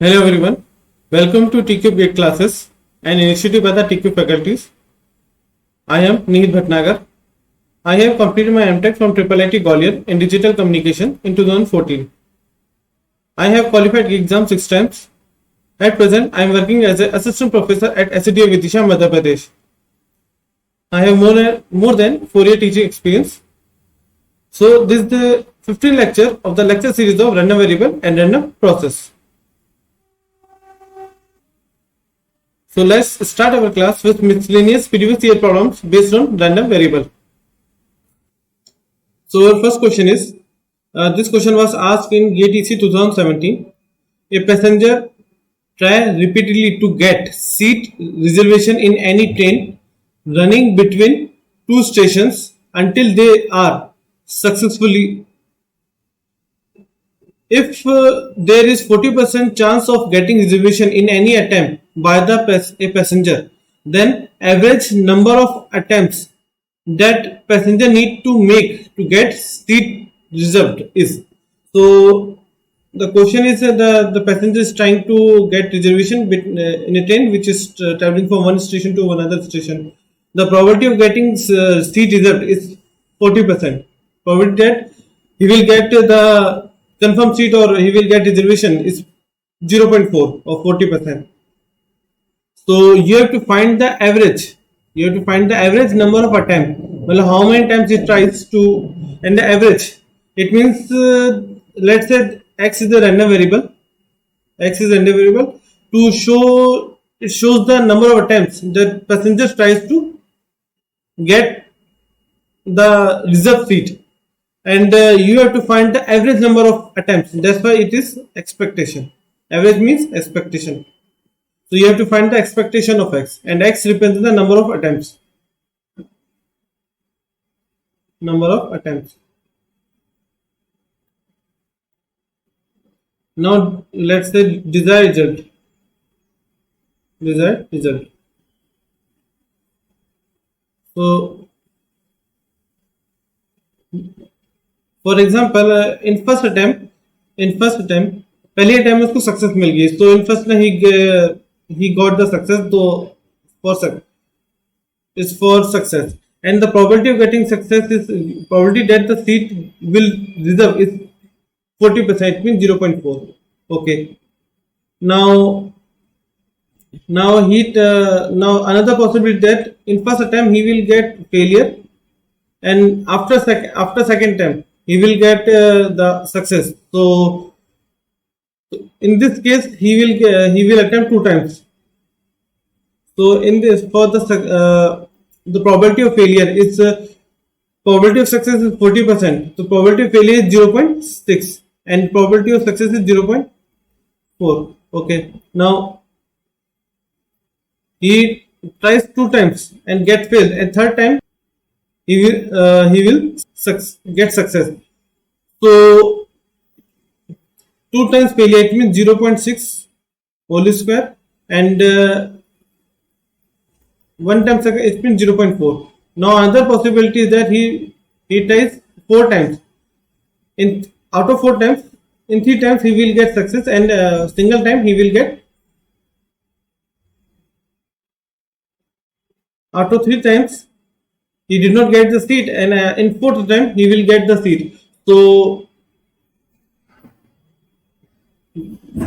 Hello everyone, welcome to TQ Gate classes, an initiative by the TQ faculties. I am Nihit Bhatnagar. I have completed my MTech from IIIT Gwalior in Digital Communication in 2014. I have qualified exam 6 times. At present, I am working as an assistant professor at SCDA Vidisha, Madhya Pradesh. I have more than 4-year teaching experience. So this is the 15th lecture of the lecture series of random variable and random process. So let's start our class with miscellaneous previous year problems based on random variable. So our first question is, this question was asked in GATC 2017. A passenger try repeatedly to get seat reservation in any train running between two stations until they are successfully. If there is 40% chance of getting reservation in any attempt by a passenger, then average number of attempts that passenger need to make to get seat reserved is. So the question is the passenger is trying to get reservation in a train which is traveling from one station to another station. The probability of getting seat reserved is 40%. Probability that he will get the confirmed seat or he will get reservation is 0.4 or 40%. So you have to find the average. You have to find the average number of attempts. Well, how many times it tries to, and the average. It means let's say x is the random variable. X is random variable. To show, it shows the number of attempts that passenger tries to get the reserved seat, and you have to find the average number of attempts. That's why it is expectation. Average means expectation. So you have to find the expectation of x, and x represents the number of attempts. Number of attempts. Now let's say desired result. Desired result. So for example, in first attempt पहले attempt में उसको success मिल गई. So in first he got the success. So for success, and the probability of getting success is probability that the seat will reserve is 40%. It means 0.4. Okay. Now another possibility that in first attempt he will get failure, and after second attempt he will get the success. So in this case he will attempt 2 times. So in this, for the probability of failure is probability of success is 40%. So probability of failure is 0.6 and probability of success is 0.4. Okay. Now he tries 2 times and get failed, and third time he will get success. So 2 times failure, it means 0.6 whole square, and 1 time success, it means 0.4. Now another possibility is that he tries 4 times. Out of 4 times, in 3 times he will get success, and single time he will get. Out of 3 times he did not get the seat, and in 4th time he will get the seat. So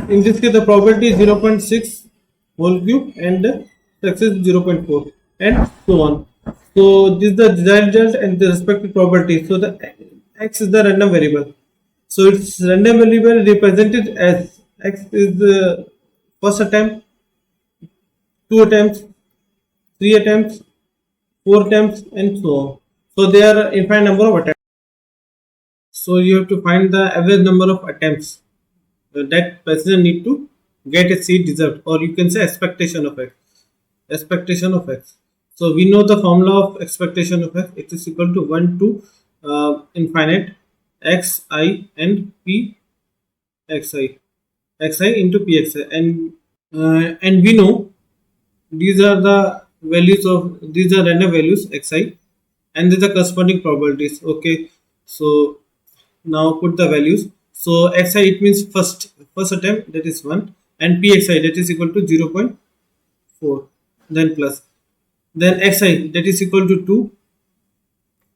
in this case the probability is 0.6 whole cube and success is 0.4, and so on. So this is the desired result and the respective probability. So the x is the random variable. So its random variable represented as x is the first attempt, 2 attempts, 3 attempts, 4 attempts, and so on. So there are infinite number of attempts. So you have to find the average number of attempts that passenger need to get a seat reserved, or you can say expectation of x. Expectation of x. So we know the formula of expectation of x. It is equal to 1 to infinite xi and p xi into pxi, and we know these are the values of, these are random values xi, and these are corresponding probabilities. Okay. So now put the values. So xi, it means first attempt, that is 1, and pxi that is equal to 0.4, then plus, then xi that is equal to 2,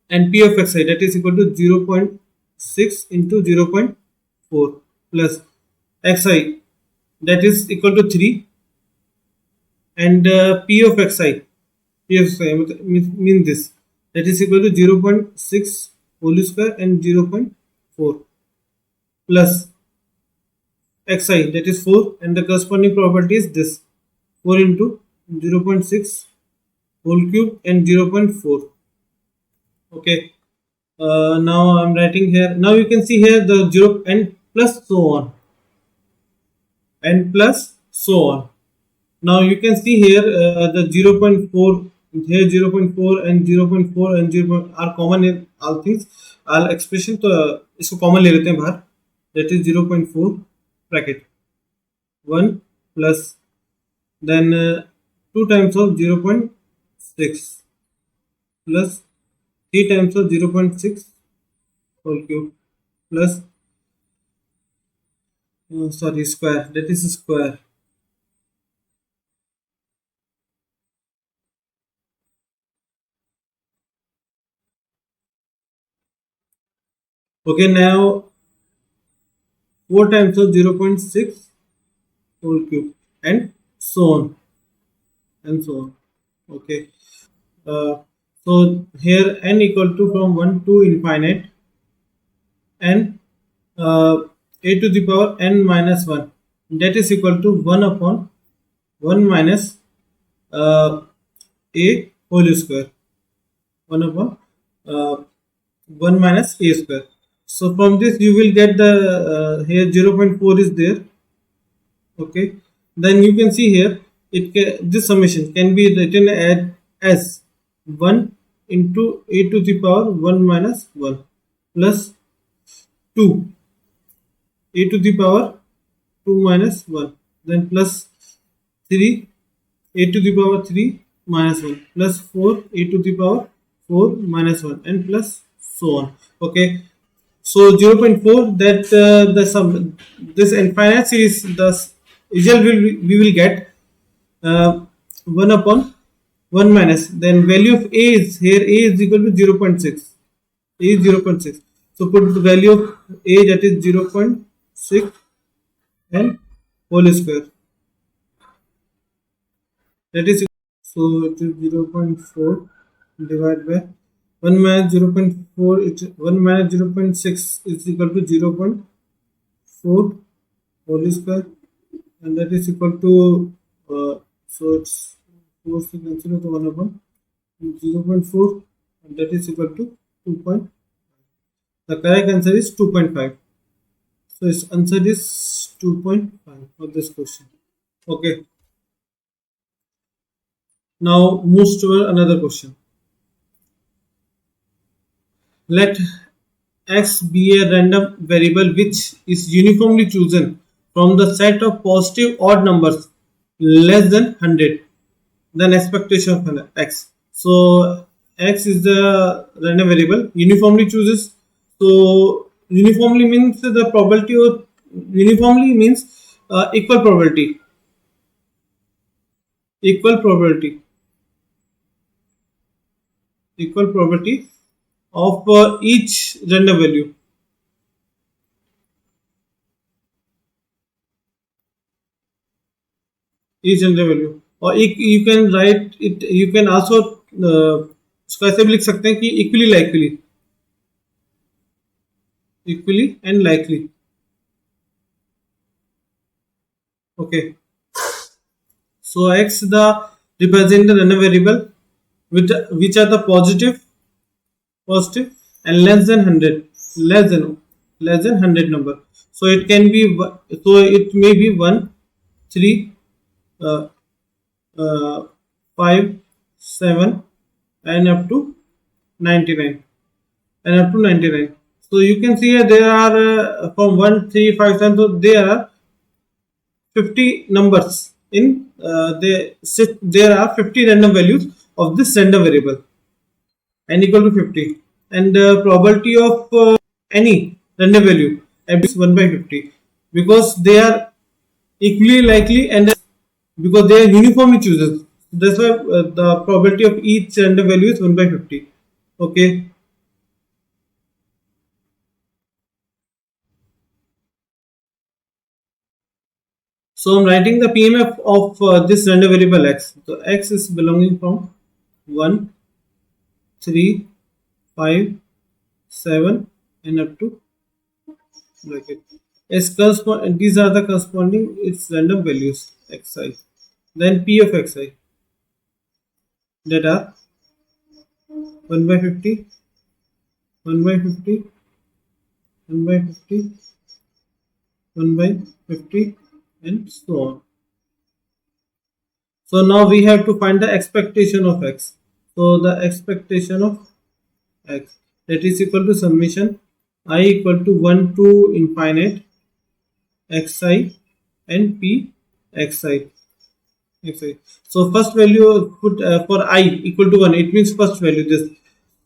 and p of xi that is equal to 0.6 into 0.4 plus xi that is equal to 3, and p of xi, means this, that is equal to 0.6 whole square and 0.4 plus xi that is 4, and the corresponding property is this, 4 into 0.6 whole cube and 0.4. Okay, now I'm writing here. Now you can see here the 0 and plus so on, and plus so on. Now you can see here the 0.4, here 0.4 and 0.4 and 0 are common in all things, all expression. तो इसको common ले लेते हैं बाहर, that is 0.4 bracket 1 plus then 2 times of 0.6 plus 3 times of 0.6 whole cube plus sorry square, that is square. Okay, now 4 times of 0.6 whole cube and so on and so on. Okay, so here n equal to from 1 to infinite, and a to the power n minus 1, that is equal to 1 upon 1 minus a whole square, 1 upon 1 minus a square. So from this you will get the here 0.4 is there. Okay, then you can see here this summation can be written as 1 into a to the power 1 minus 1 plus 2 a to the power 2 minus 1, then plus 3 a to the power 3 minus 1 plus 4 a to the power 4 minus 1 and plus so on. Okay, so 0.4, that the sum, this infinite series, the result we will get 1 upon 1 minus, then value of a is here, a is equal to 0.6, a is 0.6, so put the value of a, that is 0.6 and whole square, that is, so it is 0.4 divided by 1 minus 0.4, it 1 minus 0.6 is equal to 0.4 whole square, and that is equal to so it's 4 to cancel to 1 upon 0.4, and that is equal to 2. The correct answer is 2.5. So its answer is 2.5 for this question. Okay, now moves to another question. Let x be a random variable which is uniformly chosen from the set of positive odd numbers less than 100, then expectation of x. So x is the random variable uniformly chooses. So uniformly means the probability of, uniformly means equal probability, equal probability, equal probability of each random value. Each random value, or you can write it, you can also इसको ऐसे भी लिख सकते हैं कि equally likely, equally and likely. Okay, so x the represent the random variable which are the positive and less than 100, less than 100 number. So it can be, so it may be 1, 3, 5, 7 and up to 99, and up to 99. So you can see here there are from 1, 3, 5, 7, so there are 50 numbers in there are 50 random values of this random variable, n equal to 50, and probability of any random value is 1 by 50, because they are equally likely, and because they are uniformly chooses. That's why the probability of each random value is 1 by 50. Okay. So I'm writing the PMF of this random variable x. So x is belonging from 1, 3, 5, 7 and up to bracket. These are the corresponding its random values xi. Then p of xi that are 1 by 50, 1 by 50, 1 by 50, 1 by 50 and so on. So now we have to find the expectation of x. So the expectation of x, that is equal to summation I equal to 1 to infinite xi and p xi. So first value put for I equal to 1. It means first value this.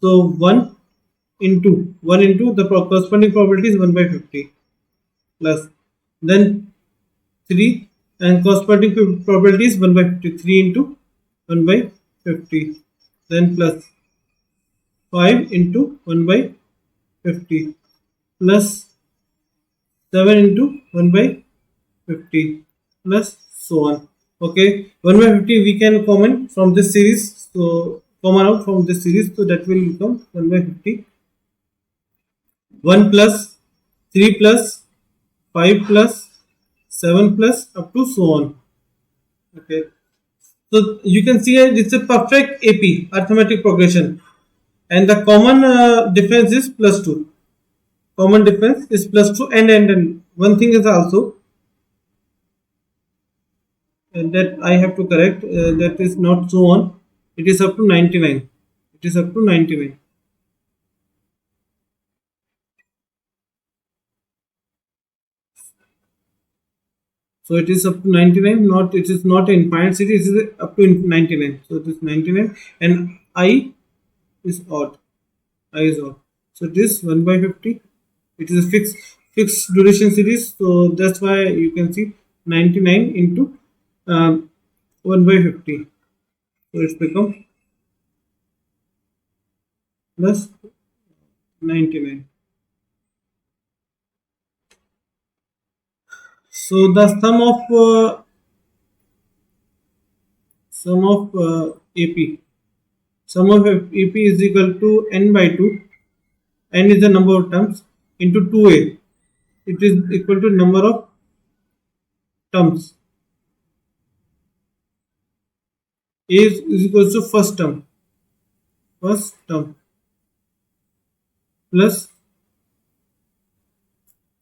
So 1 into the corresponding probability is 1 by 50 plus then 3 and corresponding probability is 1 by 50. 3 into 1 by 50 then plus 5 into 1 by 50 plus 7 into 1 by 50 plus so on. Okay, 1 by 50 we can comment from this series. So common out from this series, so that will become 1 by 50. 1 plus 3 plus 5 plus 7 plus up to so on. Okay, so you can see it's a perfect AP arithmetic progression, and the common difference is plus 2. Common difference is plus 2 and one thing is also that I have to correct, that is not so on. It is up to 99. It is up to 99. So it is up to 99. Not it is not an infinite series. It is up to 99. So it is 99 and I is odd. I is odd. So this 1 by 50. It is a fixed duration series. So that's why you can see 99 into 1 by 50. So it's become plus 99. So the sum of AP sum of AP is equal to n by 2. N is the number of terms into 2a. It is equal to number of terms. A is equal to first term plus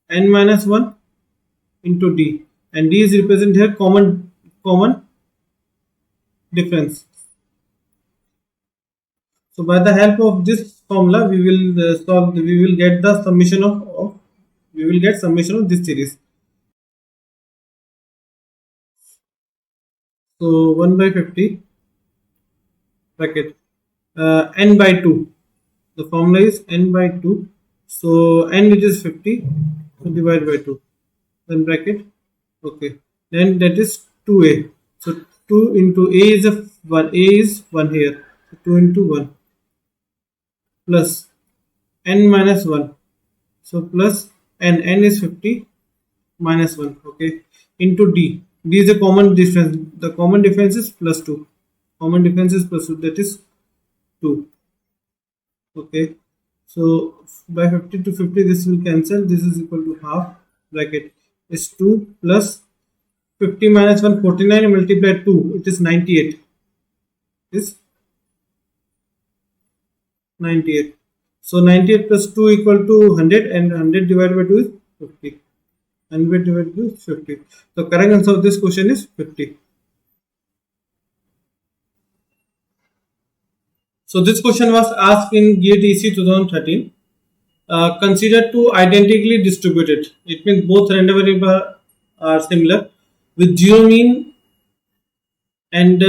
n minus 1 into d, and d is represent here common difference. So by the help of this formula, we will solve. We will get the summation of we will get summation of this series. So 1 by 50 bracket n by 2. The formula is n by 2. So n it is 50. So divide by 2. Then bracket. Okay. Then that is 2a. So 2 into a is a 1. A is 1 here. So 2 into 1 plus n minus 1. So plus n is 50 minus 1. Okay. Into d. D is a common difference. The common difference is plus 2. Common difference is plus 2. That is 2. Okay. So by 50 to 50 this will cancel. This is equal to half. Bracket is 2 plus 50 minus 1 49 multiply 2. It is 98. Is 98. So 98 plus 2 equal to 100 and 100 divided by 2 is 50. 100 divided by 2 is 50. So correct answer of this question is 50. So this question was asked in GATE EC 2013. Consider two identically distributed. It means both random variables are similar with zero mean and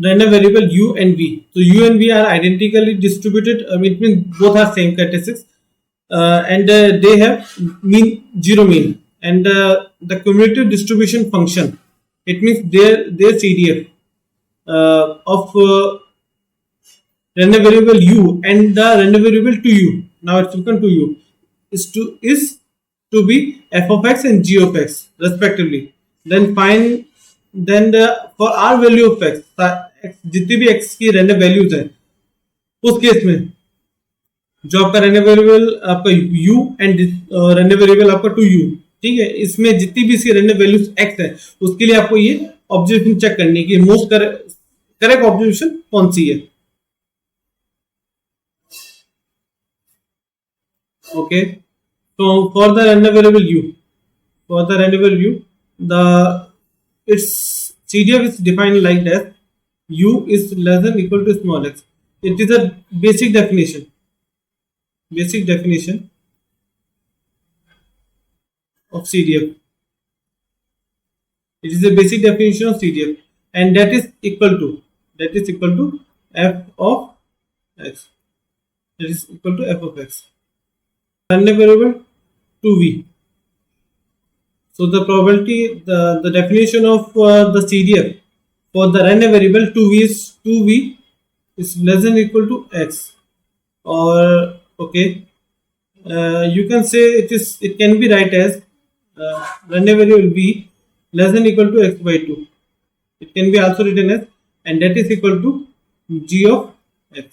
random variable u and v. So u and v are identically distributed. It means both are same characteristics, and they have zero mean and the cumulative distribution function. It means their CDF of random variable u and the random variable to u. Now it's equal to u is to be f of x and g of x respectively. Then find then for r value of x, जितनी भी x की random values है उस case में जो आपका random variable आपका u and random variable आपका टू u, ठीक है, इसमें जितनी भी इसकी रैंडम वैल्यूज x है उसके लिए आपको ये ऑब्जर्वेशन चेक करनी है कि मोस्ट करेक्ट ऑब्जर्वेशन कौन सी है. Okay, so for the random variable u, the its CDF is defined like that: u is less than equal to small x. It is a basic definition of CDF. It is a basic definition of CDF, and that is equal to f of x. That is equal to f of x. Random variable 2v. So the probability, the definition of the CDF for the random variable 2v is less than equal to x, or okay, you can say it can be write as random variable v less than equal to x by 2. It can be also written as, and that is equal to g of x.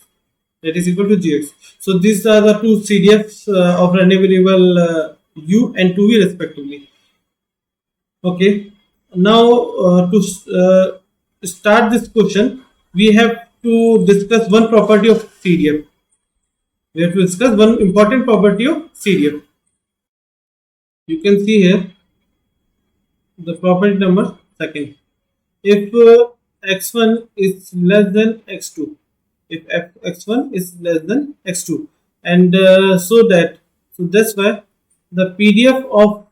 That is equal to gx. So these are the two CDFs of random variable u and 2v respectively. Okay. Now to start this question, we have to discuss one property of CDF. We have to discuss one important property of CDF. You can see here the property number second. If x1 is less than x2, if x1 is less than x2, and so that's why the PDF of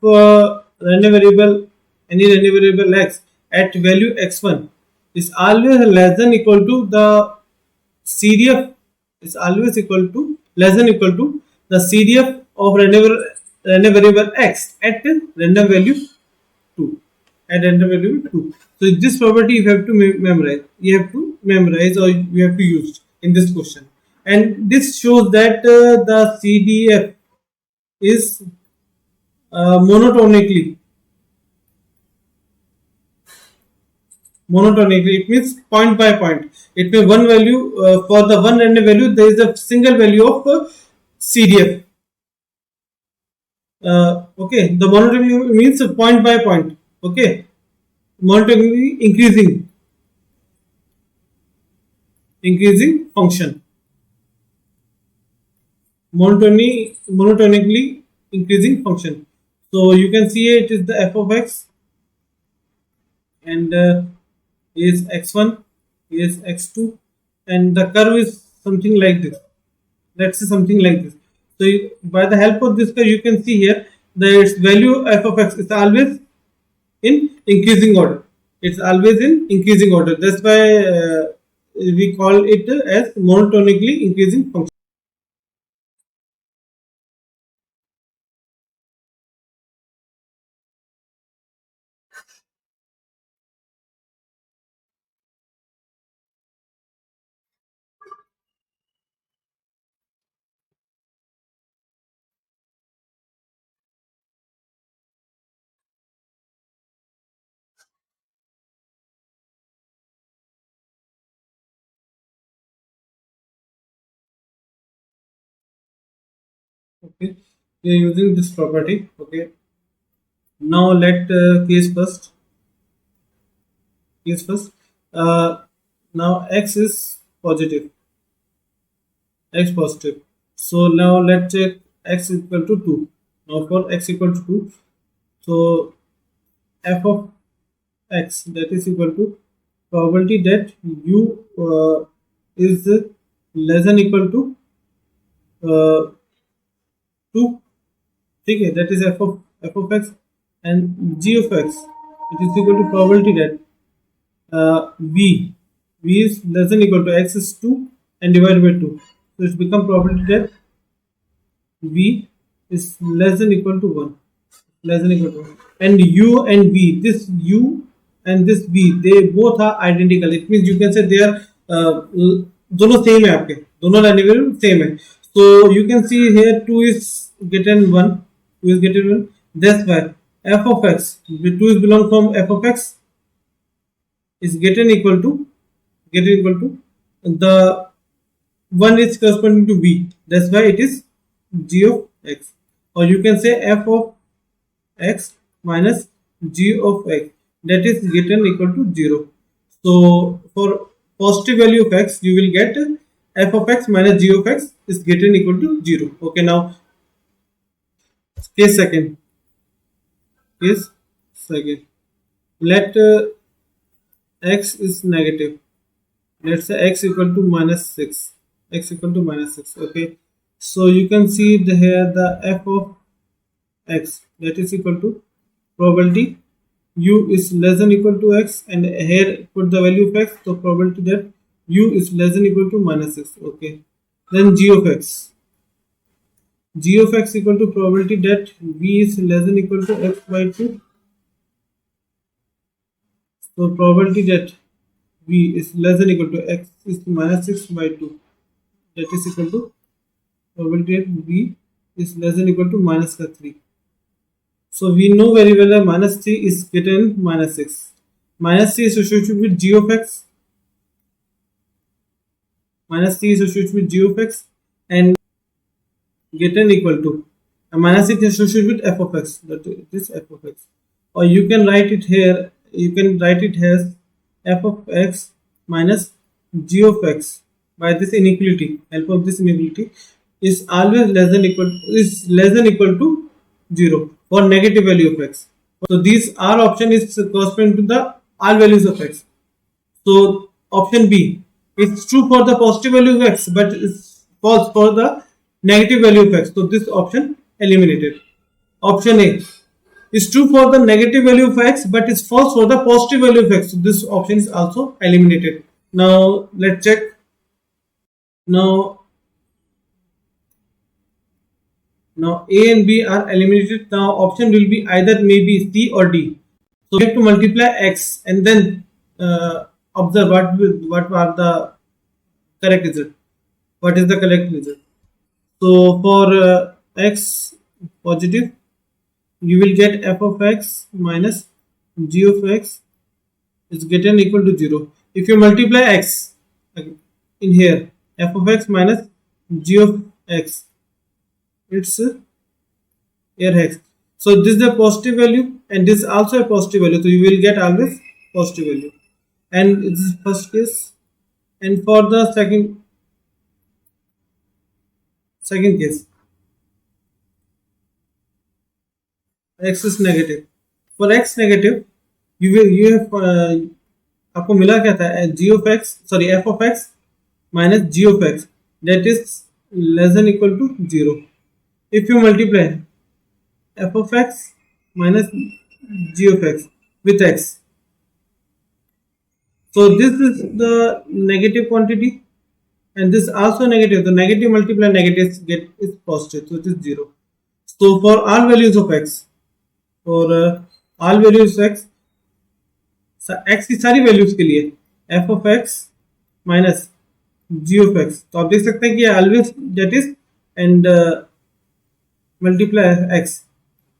random variable, any random variable x at value x1 is always less than equal to the CDF, is always equal to less than equal to the CDF of random variable x at random value 2, at random value 2. So this property you have to memorize, or you have to use in this question, and this shows that the CDF is monotonically. It means point by point. It means one value for the one random value there is a single value of CDF. Okay, the monotonically means point by point. Okay, monotonically increasing function. Monotonically increasing function. So you can see it is the f of x, and is x1, is x2, and the curve is something like this. Let's say something like this. So by the help of this curve, you can see here that its value f of x is always in increasing order. It's always in increasing order. That's why we call it as monotonically increasing function. Okay, we are using this property. Okay, now let case first. Now x is positive. X positive. So now let's check x equal to 2. Now for x equal to 2, so f of x, that is equal to probability that u is less than equal to 2. Okay, that is f of x, and g of x, it is equal to probability that v is less than equal to x is 2 and divided by 2. So it's become probability that v is less than equal to 1. less than equal to, and u and v, this u and this v, they both are identical. It means you can say they are दोनों same है, आपके दोनों line variable same है. So you can see here 2 is getting 1, 2 is getting 1. That's why f of x, the 2 is belong from f of x is getting equal to the 1 is corresponding to v. That's why it is g of x, or you can say f of x minus g of x, that is getting equal to 0. So for positive value of x, you will get f of x minus g of x is getting equal to 0. Okay, now case second. Let x is negative. Let's say x equal to minus 6. Okay, so you can see here the f of x, that is equal to probability u is less than equal to x, and here put the value of x, so probability that u is less than equal to minus 6. Okay, then g of x equal to probability that v is less than equal to x by 2. So probability that v is less than equal to x is minus 6 by 2, that is equal to probability that v is less than equal to minus 3. So we know very well that minus 3 is getting minus 6. Minus 3 is associated with g of x. And getting equal to minus 6 is associated with f of x. That is f of x. Or you can write it here. You can write it as f of x minus g of x by this inequality. Help of this inequality is always less than equal to 0 for negative value of x. So these R option is corresponding to the all values of x. So option B is true for the positive value of x, but it's false for the negative value of x. So this option eliminated. Option A is true for the negative value of x, but is false for the positive value of x. So this option is also eliminated. Now let's check. Now A and B are eliminated. Now option will be either maybe C or D. So we have to multiply x and then observe what are the correct result. What is the correct result? So for x positive, you will get f of x minus g of x is getting equal to 0. If you multiply x in here, f of x minus g of x, it's here x. So this is the positive value and this is also a positive value. So you will get always positive value. And this is first case. And for the second case, x is negative. For x negative, you have आपको मिला क्या था, f of x minus g of x, that is less than equal to 0. If you multiply f of x minus g of x with x, so this is the negative quantity and this also negative. The negative multiply negative is positive, so it is 0. So for all values of x, x की सारी values के लिए f of x minus g of x, तो आप देख सकते हैं कि always that is and multiply x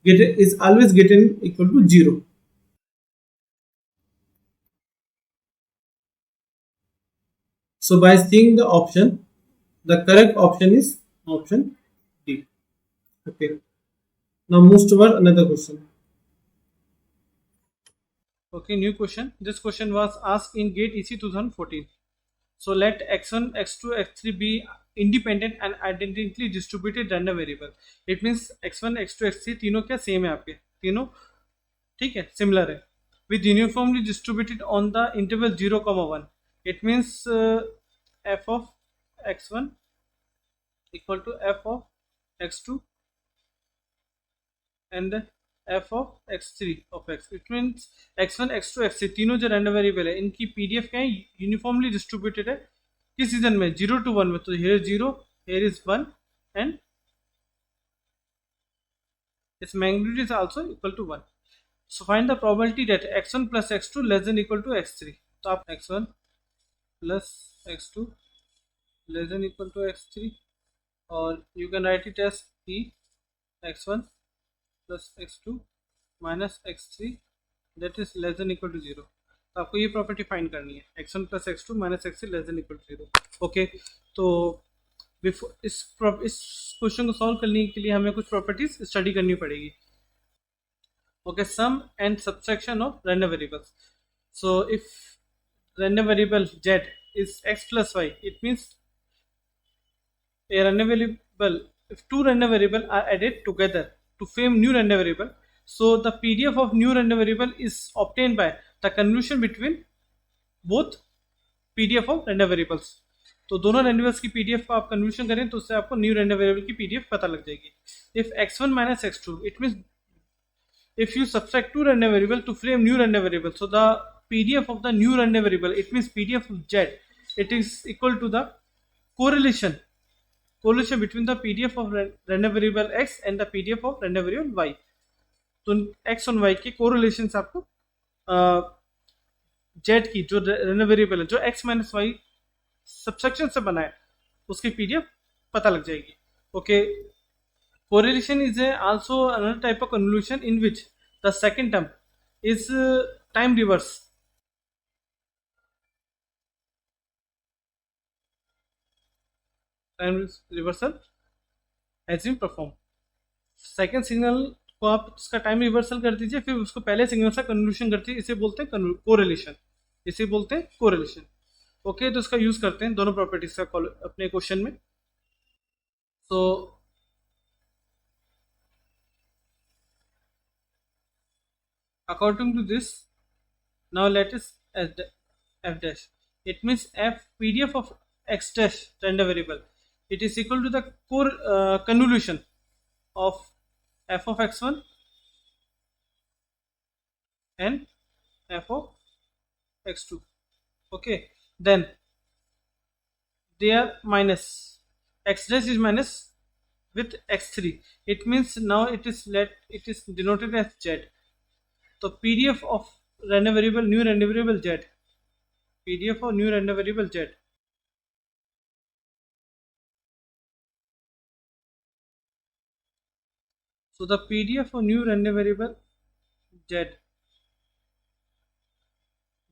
is always getting equal to 0. So by seeing the option, the correct option is option D. Okay. Now move toward another question. Okay, new question. This question was asked in GATE EC 2014. So let x1, x2, x3 be independent and identically distributed random variable. It means x1, x2, x3 तीनों क्या same है आपके, तीनों ठीक है, similar है, with uniformly distributed on the interval 0, 1. It means f of x1 equal to f of x2 and f of x3 of x. It means x1, x2, x3 तीनों जो रैंडम वेरिएबल है इनकी पीडीएफ क्या है, uniformly distributed है किस season में, 0 to 1 में. तो here is 0, here is 1 and its magnitude is also equal to 1. So find the probability that x1 plus x2 less than equal to x3. तो आप x1 plus x2 less than equal to x3, or you can write it as p x1 plus x2 minus x3 that is less than equal to 0. तो आपको ये property find करनी है, x1 plus x2 minus x3 less than equal to 0. Okay, तो before इस question को solve करने के लिए हमें कुछ प्रॉपर्टीज स्टडी करनी पड़ेगी. Okay, sum and subtraction of random variables. So if random variable z is x plus y, it means a random variable, if two random variables are added together to frame new random variable, so the PDF of new random variable is obtained by the convolution between both PDF of random variables. तो दोनों random variables की PDF को आप convolution करें तो उससे आपको new random variable की PDF पता लग जाएगी. If x1 minus x2, it means if you subtract two random variable to frame new random variable, so the PDF of the new random variable, it means PDF of z, it is equal to the correlation between the PDF of random variable x and the PDF of random variable y. तो x और y के correlation से आपको z की जो random variable है, जो x minus y subsection से बना है, उसकी PDF पता लग जाएगी. Okay, correlation is also another type of convolution in which the second term is time reverse. Time reversal has been performed. Second signal को आप उसका टाइम रिवर्सल कर दीजिए, फिर उसको पहले सिग्नल से कन्वल्यूशन करती है, इसे बोलते हैं कोरिलेशन, इसे बोलते हैं कोरिलेशन. ओके, तो इसका यूज करते हैं दोनों प्रॉपर्टीज का अपने क्वेश्चन में. सो according to this, now let us f dash, it means f PDF of x dash random variable, it is equal to the convolution of f of x1 and f of x2. Okay, then they are minus, x dash is minus with x3, it means now it is denoted as z. तो PDF of random variable new random variable z, PDF of new random variable z, so the PDF of new random variable z,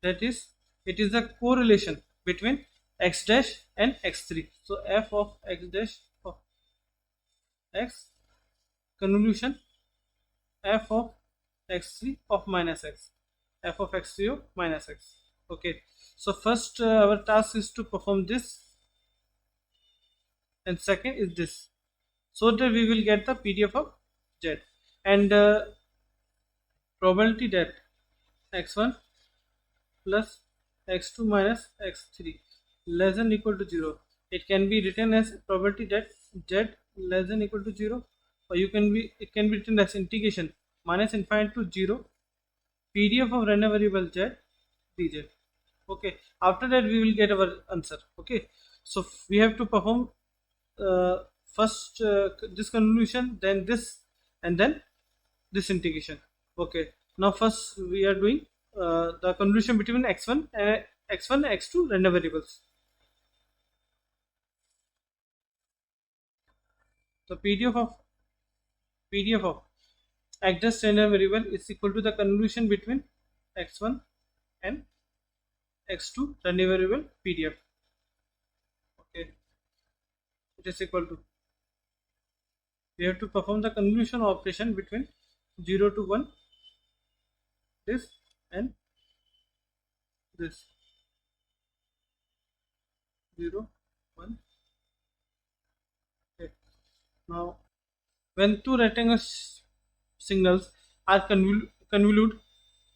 that is, it is the correlation between x dash and x3. So f of x dash of x convolution f of x3 of minus x, f of x3 of minus x. Okay, so first our task is to perform this, and second is this, so that we will get the PDF of z. And probability that x1 plus x2 minus x3 less than equal to 0, it can be written as probability that z less than equal to 0, or it can be written as integration minus infinity to 0 PDF of random variable z dz. Okay, after that we will get our answer. Okay, so we have to perform first this convolution, then this, and then this integration. Okay, now first we are doing the convolution between x1 and x2 random variables. The PDF of x dash random variable is equal to the convolution between x1 and x2 random variable PDF. Okay, it is equal to, we have to perform the convolution operation between 0 to 1, this and this, 0 1. Okay, now when two rectangular signals are convolute,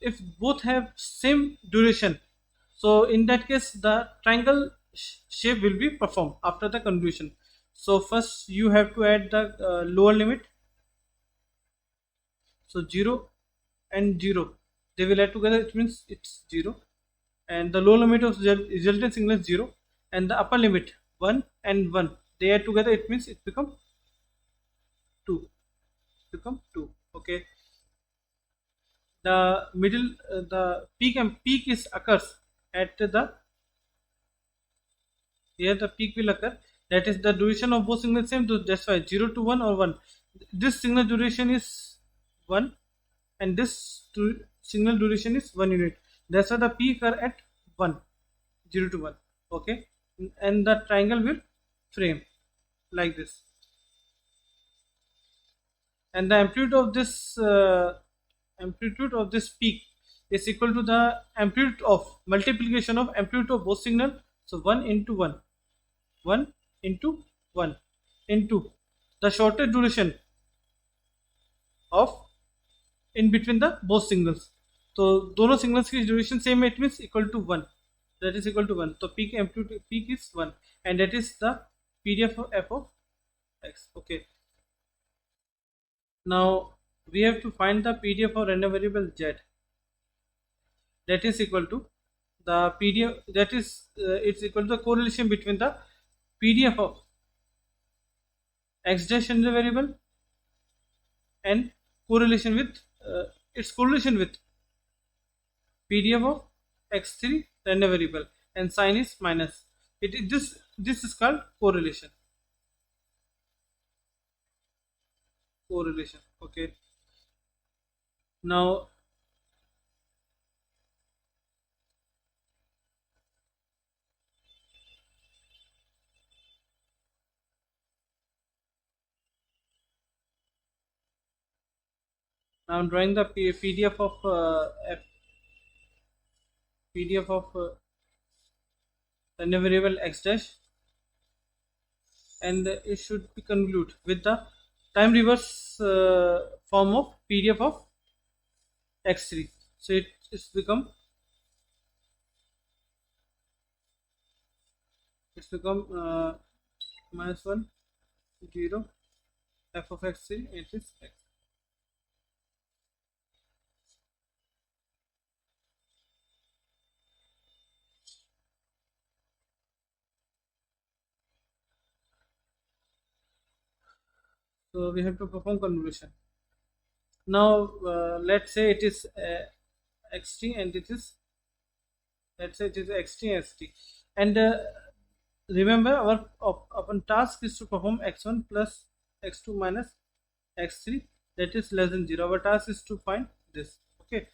if both have same duration, so in that case the triangle shape will be performed after the convolution. So first you have to add the lower limit, so 0 and 0 they will add together, it means it's 0, and the lower limit of resultant signal is 0, and the upper limit 1 and 1 they add together, it means it become 2. Okay, the middle, the peak and peak is occurs at the here the peak will occur. That is the duration of both signals same. That's why 0 to 1 or 1. This signal duration is 1 and this signal duration is 1 unit. That's why the peak are at 1, 0 to 1. Okay, and the triangle will frame like this, and the amplitude of this peak is equal to the amplitude of multiplication of amplitude of both signal. So 1 into 1, 1 into 1 into the shortest duration of in between the both signals. तो दोनों signals की duration same है, it means equal to 1, that is equal to 1. So peak amplitude peak is 1 and that is the PDF of f of x. Okay, now we have to find the PDF of random variable z, that is equal to the PDF, that is it's equal to the correlation between the PDF of x dash random variable and correlation with its correlation with PDF of x3 random variable, and sign is minus. This is called correlation. Correlation. Okay. Now I'm drawing the PDF of PDF of random variable x dash, and it should be convolute with the time reverse form of PDF of x3. So it's become minus 1 0 f of x3, it is x. So we have to perform convolution. Now let's say it is xt and it is, let's say it is xt st, and remember our task is to perform x1 plus x2 minus x3, that is less than 0. Our task is to find this. Okay,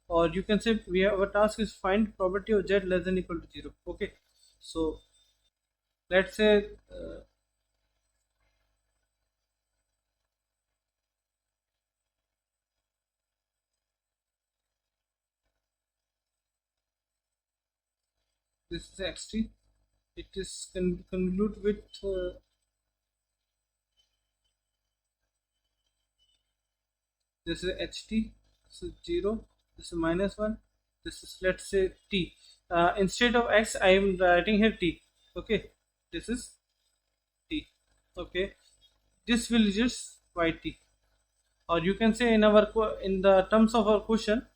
or you can say our task is find probability of z less than equal to 0. Okay, so let's say this is xt, it is convolute with this is ht, this is 0, this is minus 1, this is, let's say, t. Instead of x I am writing here t. Okay, this is t. Okay, this will just yt, or you can say in our in the terms of our question,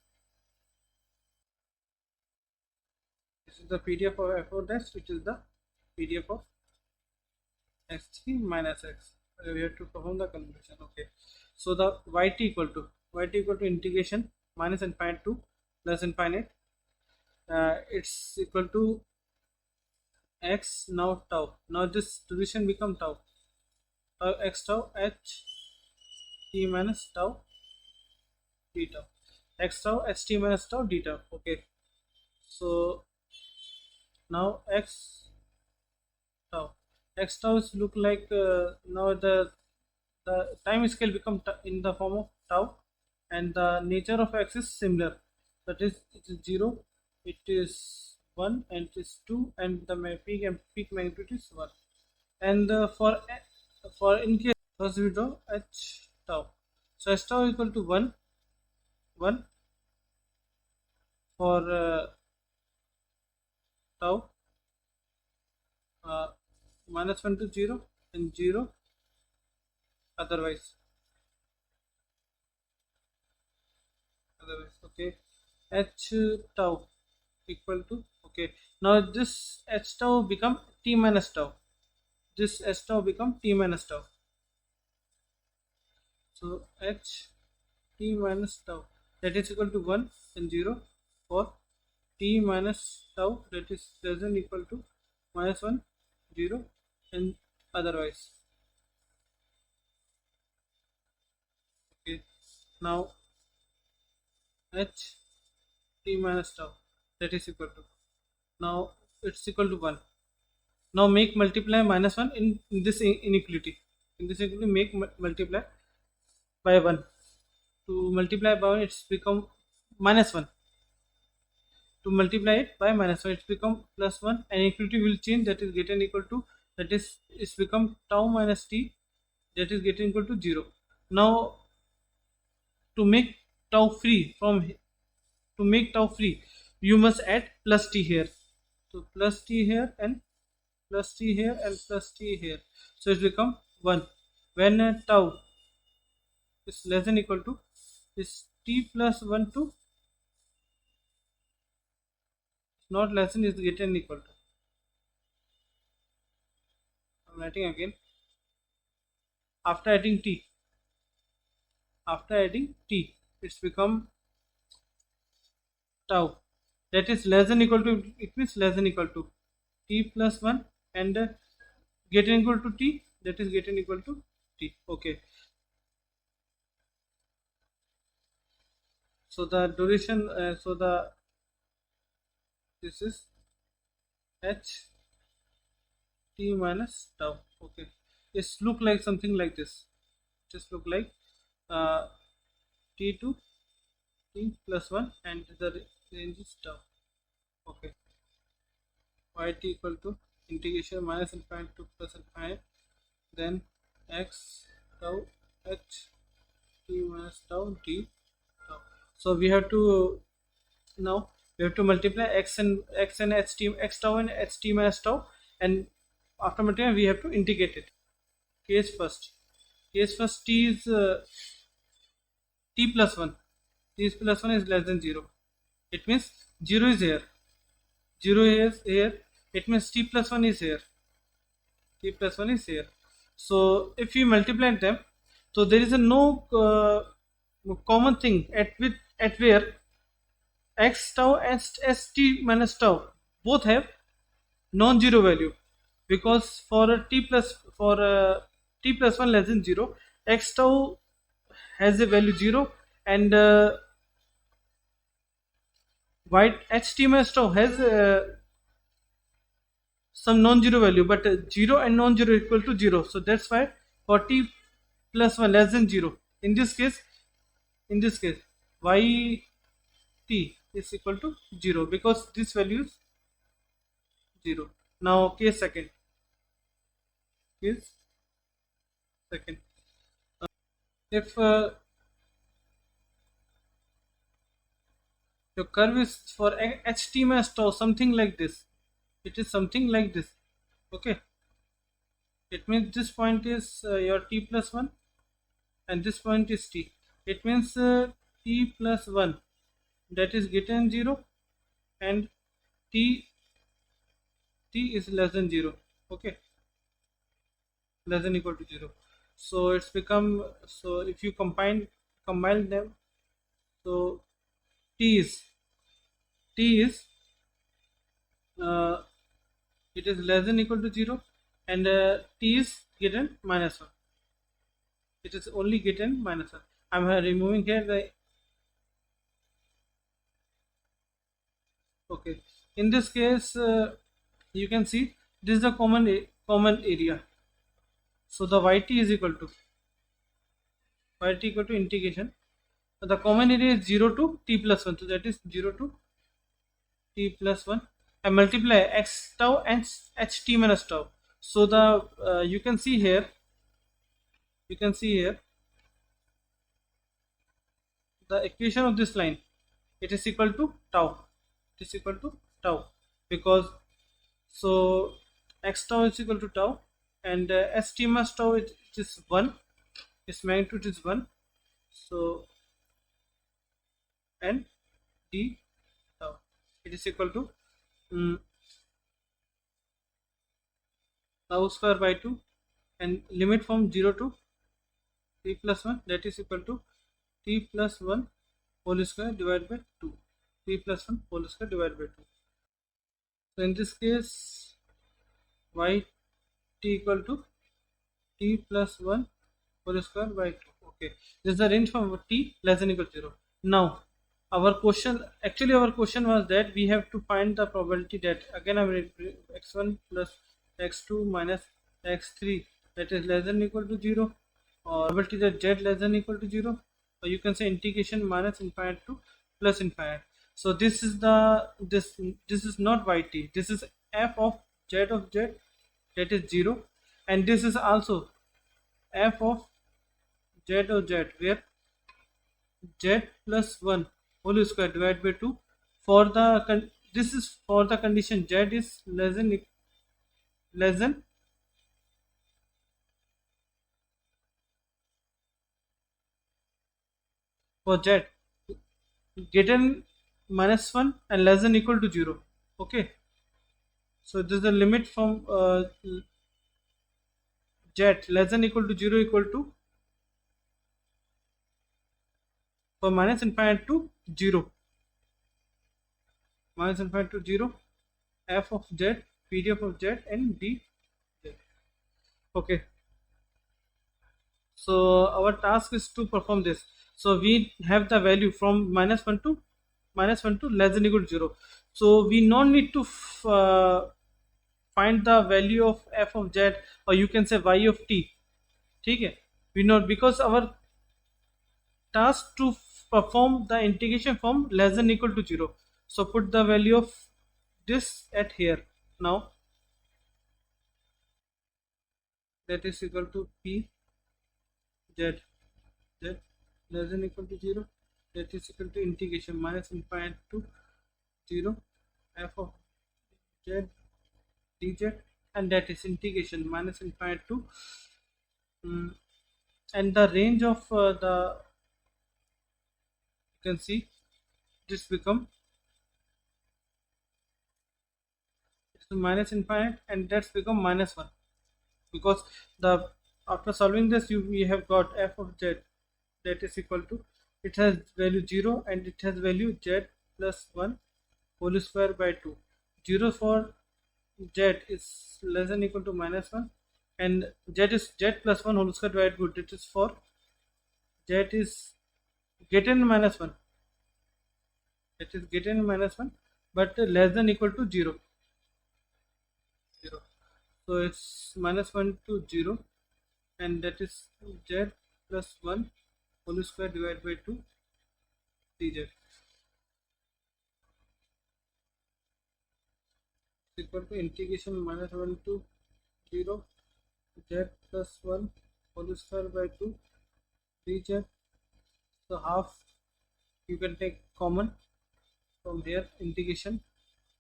this is the PDF of f4 dash, which is the PDF of x3 minus x. We have to perform the conversion. Okay, so the yt equal to integration minus infinite to plus infinite. It's equal to x now tau. Now this duration become tau. X tau h t minus tau d tau. X tau h t minus tau d tau. Okay, so now x tau is look like now the time scale become in the form of tau, and the nature of x is similar, that is it is 0, it is 1, and it is 2, and the peak magnitude is 1. And for in case first we draw h tau, so h tau equal to 1 1 for tau, minus 1 to 0 and 0 otherwise. Okay, h tau equal to, okay, now this h tau become t minus tau, this h tau become t minus tau, so h t minus tau that is equal to 1 and 0, or t minus tau that is less than equal to minus 1, 0, and otherwise. Okay, now h t minus tau that is equal to, now it's equal to 1. Now make multiply minus 1 in this inequality. In this inequality, make multiply by 1. To multiply by 1, it's become minus 1. To multiply it by minus 1, it's become plus 1. And inequality will change, that is greater than equal to, that is it's become tau minus t, that is greater than equal to 0. Now to make tau free you must add plus t here. So plus t here and plus t here and plus t here, so it's become 1. When tau is less than equal to, is t plus 1 to, not less than, is greater than equal to, I'm writing again, after adding t it's become tau that is less than equal to, it means less than equal to t plus 1, and greater than equal to t, that is greater than equal to t. Okay, so the duration, this is h t minus tau. Okay, it's look like something like this, just look like t to t plus 1 and the range is tau. Okay, yt equal to integration minus infinity to plus infinity, then x tau h t minus tau d tau. So we have to, now we have to multiply x and x tau and h t minus tau, and after multiplying we have to integrate it. Case first t is t plus 1, t plus 1 is less than 0, it means 0 is here, 0 is here, it means t plus 1 is here, so if we multiply them, so there is a no common thing at where x tau and st minus tau both have non-zero value, because for t plus 1 less than 0, x tau has a value 0, and white h t minus tau has some non-zero value, but 0 and non-zero equal to 0, so that's why for t plus 1 less than 0, in this case y t is equal to 0, because this value is 0. Now case second, if your curve is for h t minus tau something like this, it is something like this. Okay, it means this point is your t plus 1 and this point is t, it means t plus 1 that is greater than 0 and t is less than 0. Okay, less than equal to 0, so it's become, so if you combine them, so t is it is less than equal to 0, and t is greater than minus 1, it is only greater than minus 1. I'm removing here the, okay, in this case you can see this is the common area, so the yt is equal to integration, so the common area is 0 to t plus 1, so that is 0 to t plus 1, and multiply x tau and h t minus tau. So the you can see here the equation of this line, it is equal to tau, because so x tau is equal to tau, and h t minus tau it is 1, its magnitude is 1, so and d tau it is equal to tau square by 2, and limit from 0 to t plus 1, that is equal to t plus 1 whole square divided by 2. T plus 1 whole square divided by 2. So in this case, y t equal to t plus 1 whole square by 2. Okay, this is the range from t less than equal to 0. Now, our question was that we have to find the probability that, again I will x1 plus x2 minus x3, that is less than equal to 0, or probability that z less than equal to 0, or you can say integration minus infinite to plus infinite. So this is this is not yt, this is f of z that is 0, and this is also f of z of z, where z plus 1 whole square divided by 2 for the this is for the condition z is less than for z greater than minus 1 and less than equal to 0. Okay, so this is the limit from z less than equal to 0 equal to for minus infinite to 0, minus infinite to 0, f of z, pdf of z, and d z. Okay, so our task is to perform this. So we have the value from minus 1 to less than equal to 0. So we no need to find the value of f of z, or you can say y of t. Okay, we know, because our task to perform the integration from less than equal to 0. So put the value of this at here. Now that is equal to p z less than equal to 0, that is equal to integration minus infinite to 0 f of z dz, and that is integration minus infinite to and the range of the, you can see this become minus infinite, and that's become minus 1, because the after solving this we have got f of z that is equal to, it has value 0 and it has value z plus 1 whole square by 2. 0 for z is less than equal to minus 1, and z is z plus 1 whole square divided by 2, it is for z is greater than minus 1, it is greater than minus 1 but less than equal to 0. So it's minus 1 to 0, and that is z plus 1 whole square divided by 2 dz equal to integration minus 1 to 0 z plus 1 whole square by 2 dz. So half you can take common from here, integration.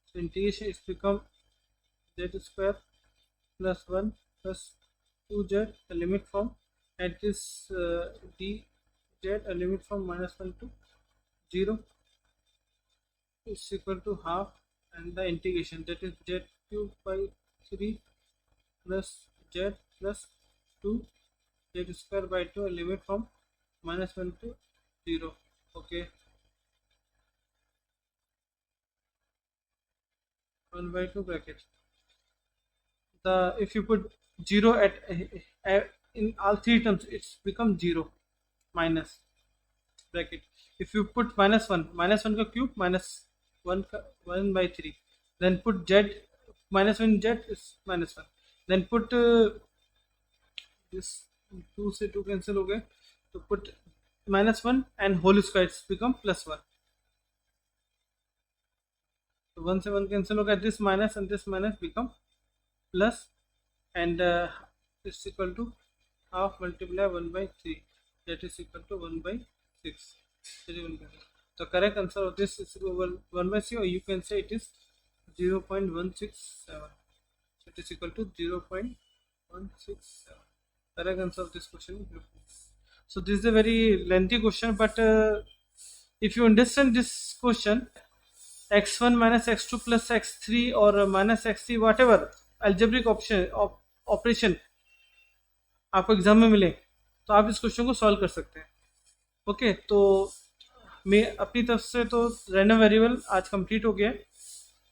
So integration is become z square plus 1 plus 2z, a limit from, at this dz, a limit from minus 1 to 0 is equal to half, and the integration, that is z cube by 3 plus z plus 2 z square by 2, a limit from minus 1 to 0. Okay, 1 by 2 bracket. The if you put 0 at in all three terms, it's become 0 minus bracket. If you put minus 1 ka cube minus 1 by 3, then put z minus 1 z is minus 1, then put this 2 से 2 cancel हो गए, तो put minus 1 and whole square, it's become plus 1. So 1 से 1 cancel हो गया, this minus and this minus become plus, and it's equal to half multiply 1 by 3, that is equal to 1 by 6. The correct answer of this is 1 by 6, or you can say it is 0.167. It is equal to 0.167. Correct answer of this question is. So this is a very lengthy question, but if you understand this question, x1 minus x2 plus x3 or minus x3, whatever algebraic operation आपको exam में मिले, तो आप इस question को solve कर सकते हैं. ओके, तो मैं अपनी तरफ से तो रैंडम वेरिएबल आज कंप्लीट हो गया है।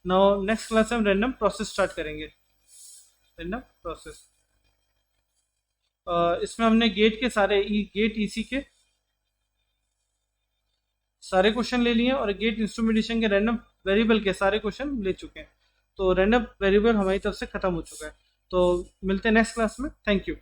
नाउ नेक्स्ट क्लास में हम रैंडम प्रोसेस स्टार्ट करेंगे। रैंडम प्रोसेस, इसमें हमने गेट के सारे गेट ईसी के सारे क्वेश्चन ले लिए हैं और गेट इंस्ट्रूमेंटेशन के रैंडम वेरिएबल के सारे क्वेश्चन ले चुके हैं। तो रैंडम वेरिएबल हमारी तरफ से खत्म हो चुका है। तो मिलते हैं नेक्स्ट क्लास में। Thank you.